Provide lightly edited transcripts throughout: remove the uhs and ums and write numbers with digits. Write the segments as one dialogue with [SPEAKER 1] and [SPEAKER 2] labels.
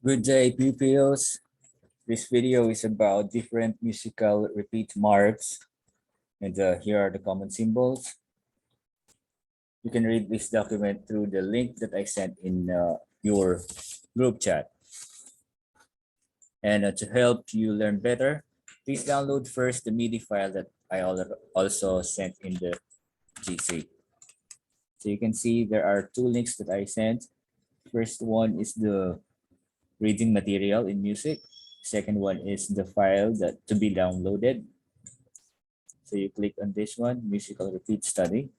[SPEAKER 1] Good day, pupils. This video is about different musical repeat marks, and here are the common symbols. You can read this document through the link that I sent in your group chat. And to help you learn better, please download first the MIDI file that I also sent in the GC. So you can see there are two links that I sent. First one is the reading material in music. Second one is the file that to be downloaded. So you click on this one, musical repeat study.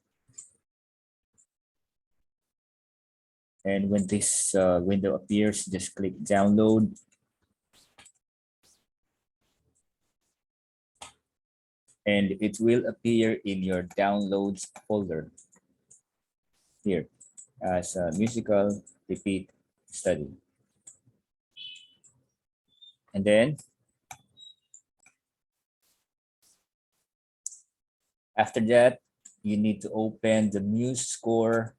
[SPEAKER 1] And when this window appears, just click download. And it will appear in your downloads folder here as a musical repeat study. And then after that, you need to open the MuseScore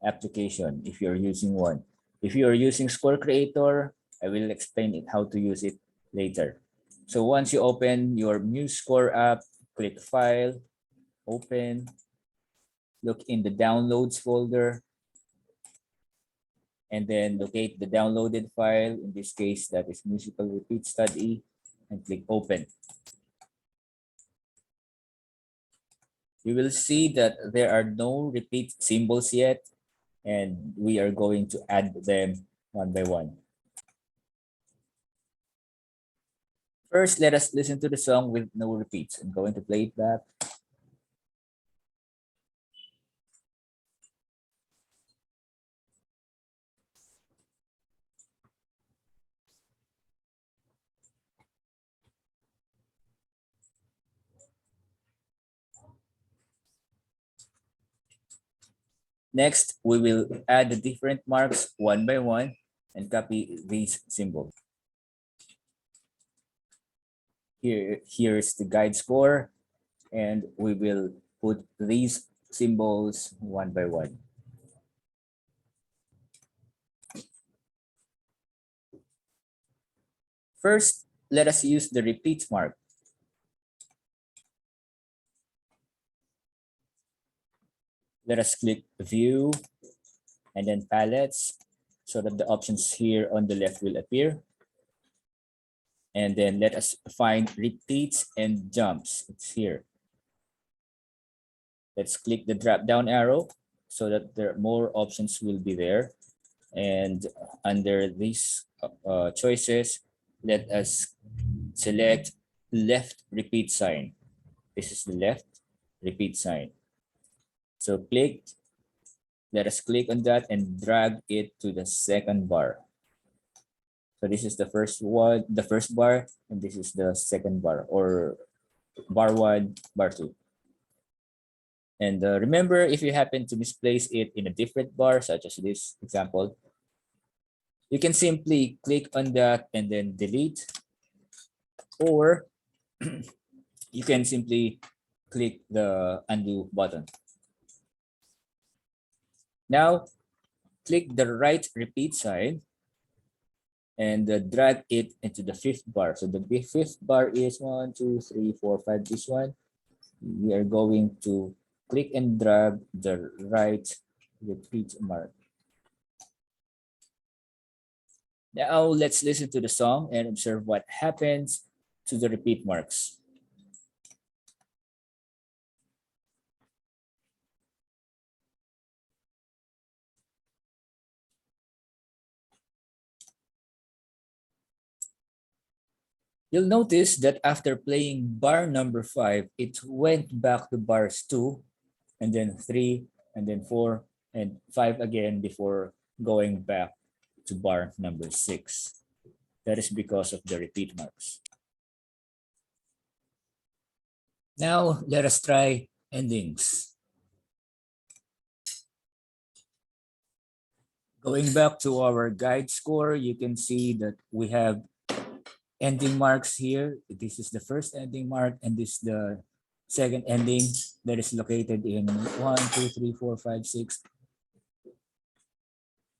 [SPEAKER 1] application if you're using one. If you're using Score Creator, I will explain it how to use it later. So once you open your MuseScore app, click File, Open, look in the Downloads folder, and then locate the downloaded file. In this case, that is Musical Repeat Study, and click Open. You will see that there are no repeat symbols yet, and we are going to add them one by one. First, let us listen to the song with no repeats. I'm going to play it back. Next, we will add the different marks one by one and copy these symbols. Here is the guide score, and we will put these symbols one by one. First, let us use the repeat mark. Let us click View and then Palettes so that the options here on the left will appear. And then let us find repeats and jumps. It's here. Let's click the drop down arrow so that there more options will be there. And under these choices, let us select left repeat sign. This is the left repeat sign. So let us click on that and drag it to the second bar. So this is the first one, the first bar, and this is the second bar, or bar 1, bar 2. And remember, if you happen to misplace it in a different bar, such as this example, you can simply click on that and then delete, or you can simply click the undo button. Now, click the right repeat sign and drag it into the fifth bar. So the fifth bar is 1, 2, 3, 4, 5, this one. We are going to click and drag the right repeat mark. Now let's listen to the song and observe what happens to the repeat marks. You'll notice that after playing bar number 5, it went back to bars 2, and then 3, and then 4, and 5 again before going back to bar number 6. That is because of the repeat marks. Now let us try endings. Going back to our guide score, you can see that we have ending marks here. This is the first ending mark, and this is the second ending that is located in 1, 2, 3, 4, 5, 6.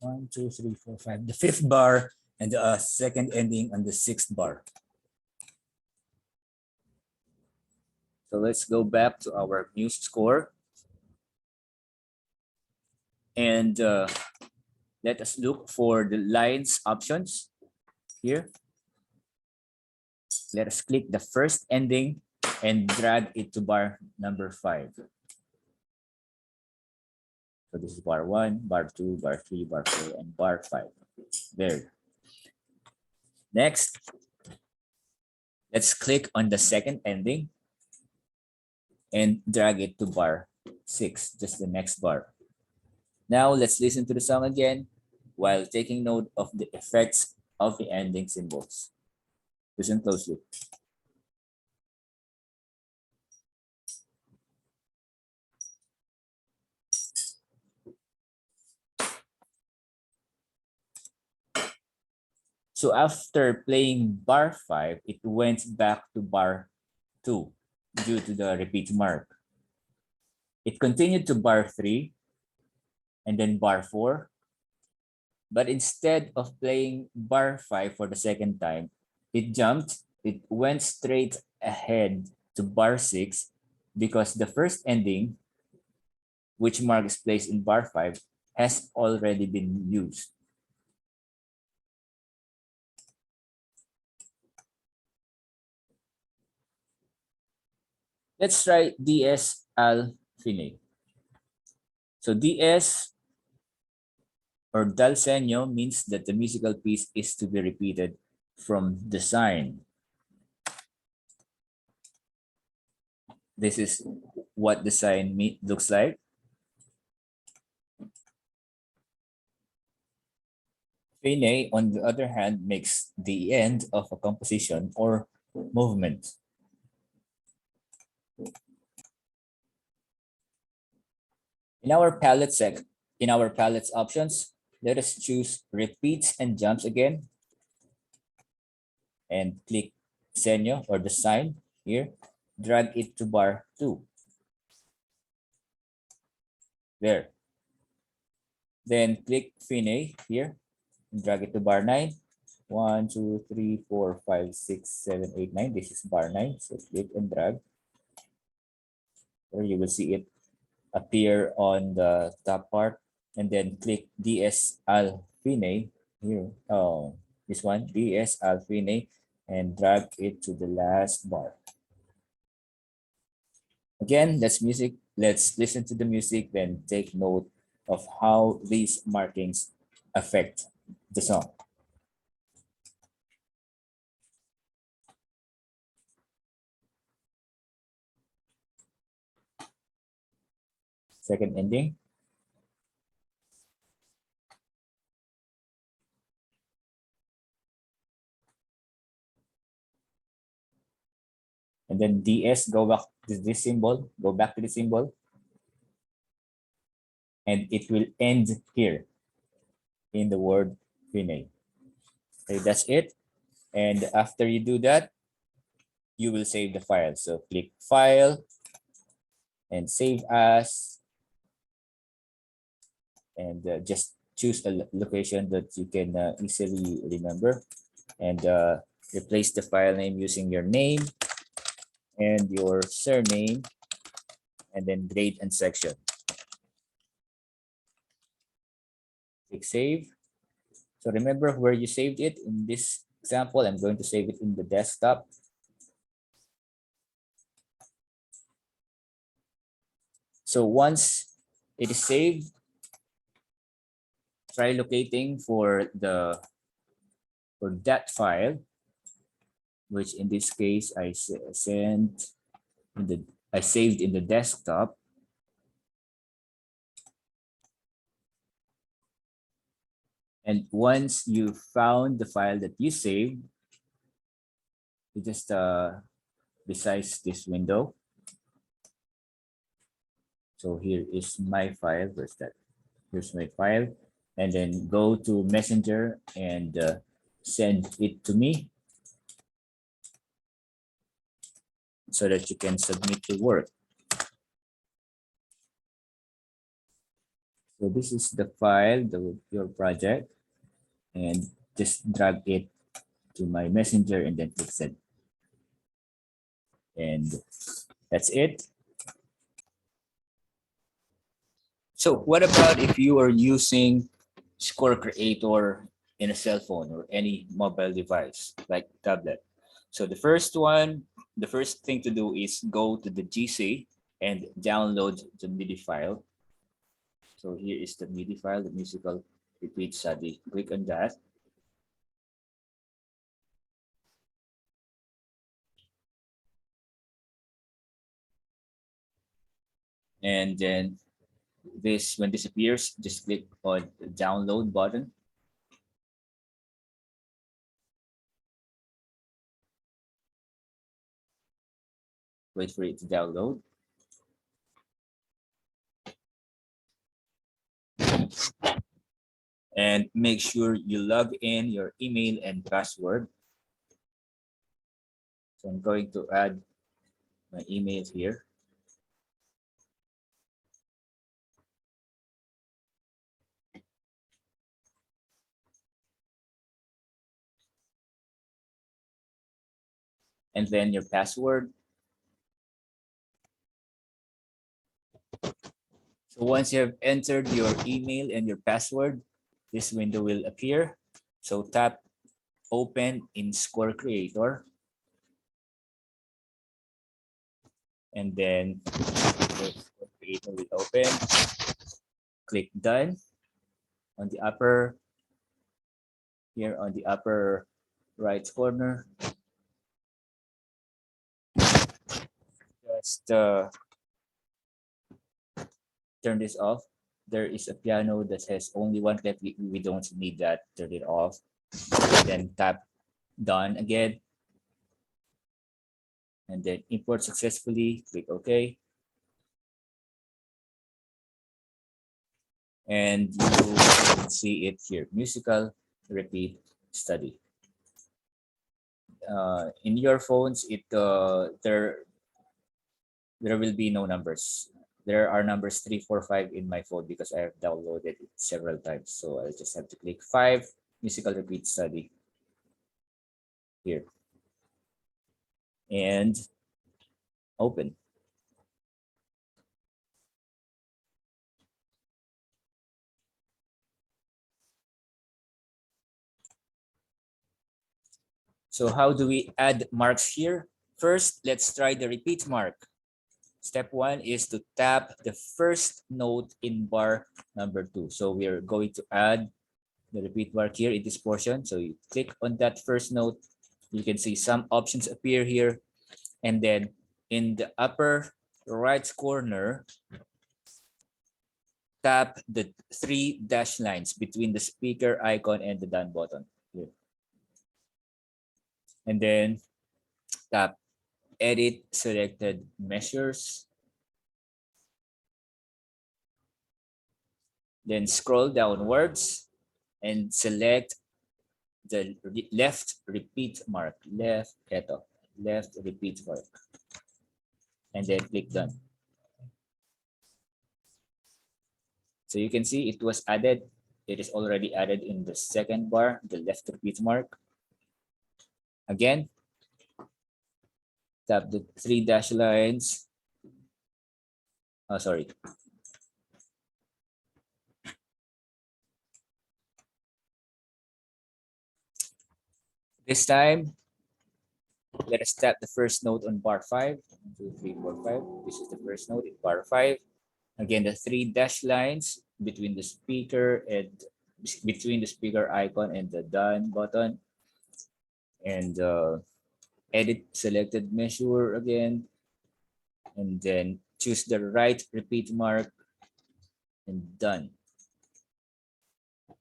[SPEAKER 1] 1, 2, 3, 4, 5. The fifth bar and a second ending on the sixth bar. So let's go back to our Muse score. And let us look for the lines options here. Let us click the first ending and drag it to bar number 5. So this is bar 1, bar 2, bar 3, bar 4, and bar 5. There. Next, let's click on the second ending and drag it to bar 6, just the next bar. Now let's listen to the song again while taking note of the effects of the ending symbols. Listen closely. So after playing bar 5, it went back to bar 2 due to the repeat mark. It continued to bar 3 and then bar 4. But instead of playing bar 5 for the second time, it went straight ahead to bar 6 because the first ending, which mark is placed in bar 5, has already been used. Let's try DS al fine. So DS or dal segno means that the musical piece is to be repeated from the sign. This is what the sign looks like. Fine, on the other hand, makes the end of a composition or movement. In our palettes options, let us choose repeats and jumps again and click segno or the sign here. Drag it to bar 2. There. Then click fine here. Drag it to bar 9. 1, 2, 3, 4, 5, 6, 7, 8, 9. This is bar 9. So click and drag. There you will see it appear on the top part. And then click DS al fine here. Oh, this one, DS al fine, and drag it to the last bar. Again, let's listen to the music, then take note of how these markings affect the song. Second ending. And then DS, go back to this symbol, go back to the symbol. And it will end here in the word fine. Okay, that's it. And after you do that, you will save the file. So click File and Save As. And just choose a location that you can easily remember. And replace the file name using your name and your surname, and then grade and section. Click Save. So remember where you saved it. In this example, I'm going to save it in the desktop. So once it is saved, try locating for that file, which in this case I saved in the desktop. And once you found the file that you saved, you just besides this window. So here is my file. Where's that? Here's my file. And then go to Messenger and send it to me so that you can submit the work. So this is the file, your project. And just drag it to my messenger and then click send. And that's it. So what about if you are using Score Creator in a cell phone or any mobile device like tablet? So the first thing to do is go to the GC and download the MIDI file. So here is the MIDI file, the musical repeat study. Click on that. And then when this appears, just click on the download button. Wait for it to download. And make sure you log in your email and password. So I'm going to add my email here. And then your password. So once you have entered your email and your password, this window will appear. So tap open in Score Creator. And then the Score Creator will open. Click done on the upper, here on the upper right corner. Just turn this off. There is a piano that has only one clip. We don't need that. Turn it off. Then tap done again. And then import successfully. Click OK. And you will see it here. Musical repeat study. In your phones, there will be no numbers. There are numbers 3, 4, 5 in my phone because I have downloaded it several times. So I'll just have to click 5, musical repeat study here. And open. So how do we add marks here? First, let's try the repeat mark. Step 1 is to tap the first note in bar number 2. So we're going to add the repeat mark here in this portion. So you click on that first note. You can see some options appear here. And then in the upper right corner, tap the 3 dash lines between the speaker icon and the done button here. And then tap edit selected measures. Then scroll downwards and select the left repeat mark. Left repeat mark. And then click done. So you can see it was added. It is already added in the second bar, the left repeat mark. Again, tap the 3 dash lines. Oh, sorry. This time, let us tap the first note on bar 5. 1, 2, 3, 4, 5. This is the first note in bar 5. Again, the 3 dash lines between the speaker icon and the done button. And edit selected measure again. And then choose the right repeat mark and done.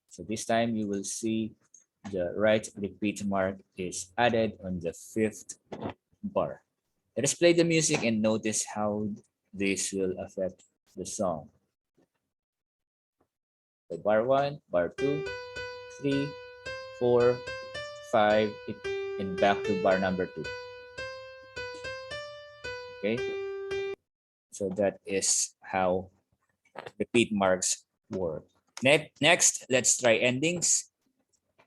[SPEAKER 1] So this time you will see the right repeat mark is added on the 5th bar. Let us play the music and notice how this will affect the song. So bar 1, bar 2, 3, 4, 5, and back to bar number 2. Okay, so that is how repeat marks work. Next, let's try endings.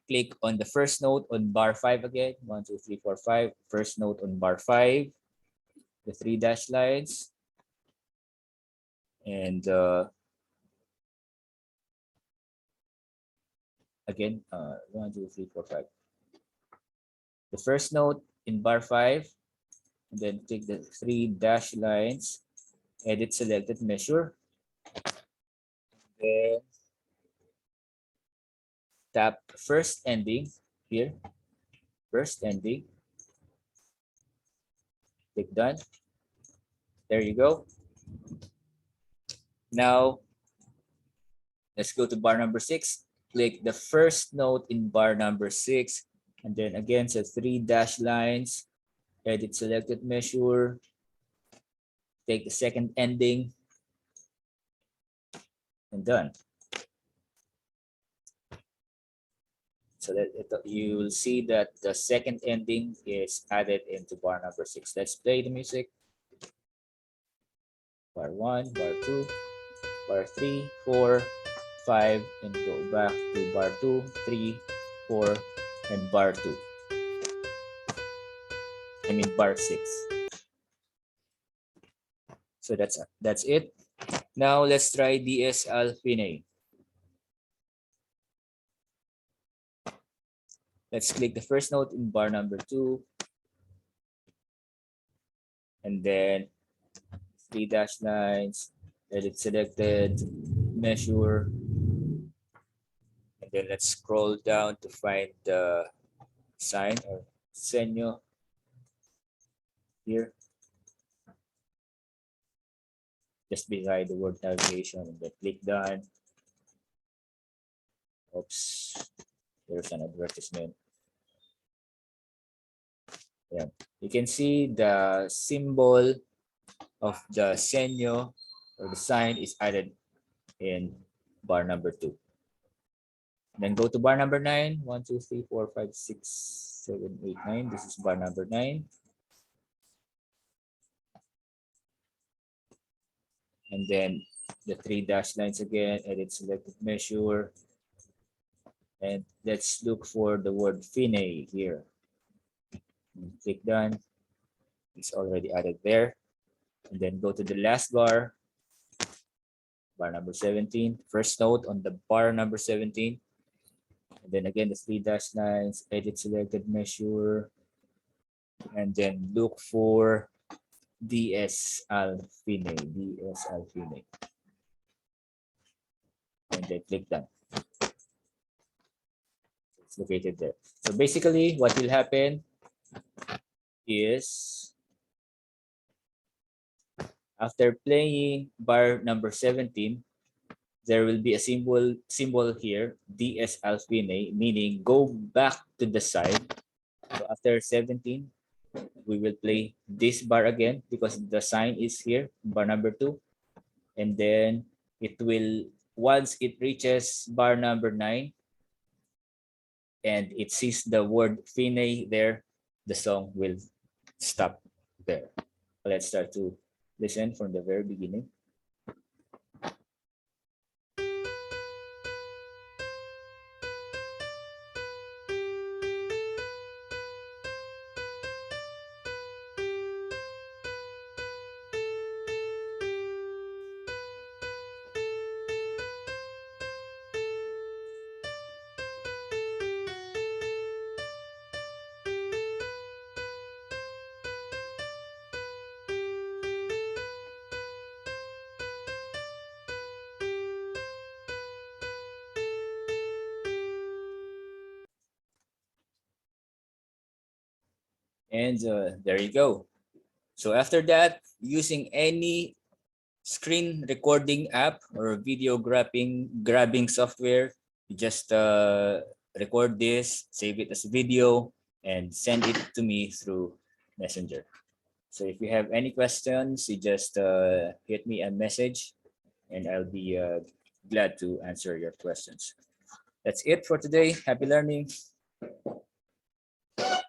[SPEAKER 1] click on the first note on bar 5 again. 1, 2, 3, 4, 5. First note on bar 5. The 3 dash lines. And again, 1, 2, 3, 4, 5. The first note in bar 5. And then take the 3 dash lines. Edit selected measure. Then tap first ending here. First ending. Click done. There you go. Now, let's go to bar number 6. Click the first note in bar number 6. And then again, so 3 dash lines. Edit selected measure. Take the second ending. And done. So that you will see that the second ending is added into bar number 6. Let's play the music. Bar 1, bar 2, bar 3, 4, 5, and go back to bar 2, 3, 4, and bar 2. I mean bar 6. So that's it. Now let's try DS Alfine. Let's click the first note in bar number 2. And then 3 dash lines, edit selected, measure. And then let's scroll down to find the sign or senyo here. Just beside the word navigation, and then click done. Oops, there's an advertisement. Yeah, you can see the symbol of the senyo or the sign is added in bar number 2. Then go to bar number 9. 1, 2, 3, 4, 5, 6, 7, 8, 9. This is bar number 9. And then the 3 dash lines again, edit selected measure. And let's look for the word Fine here. Click done. It's already added there. And then go to the last bar, bar number 17. First note on the bar number 17. And then again, the 3 dash lines, edit selected measure. And then look for DS Alfine. DS Alfine. And then click done. It's located there. So basically, what will happen is after playing bar number 17, there will be a symbol here, DS Alfine, meaning go back to the side. So after 17, we will play this bar again because the sign is here, bar number 2. And then it will, once it reaches bar number 9 and it sees the word Fine there, the song will stop there. Let's start to listen from the very beginning. And there you go. So after that, using any screen recording app or video grabbing software, you just record this, save it as a video, and send it to me through Messenger. So if you have any questions, you just hit me a message and I'll be glad to answer your questions. That's it for today. Happy learning.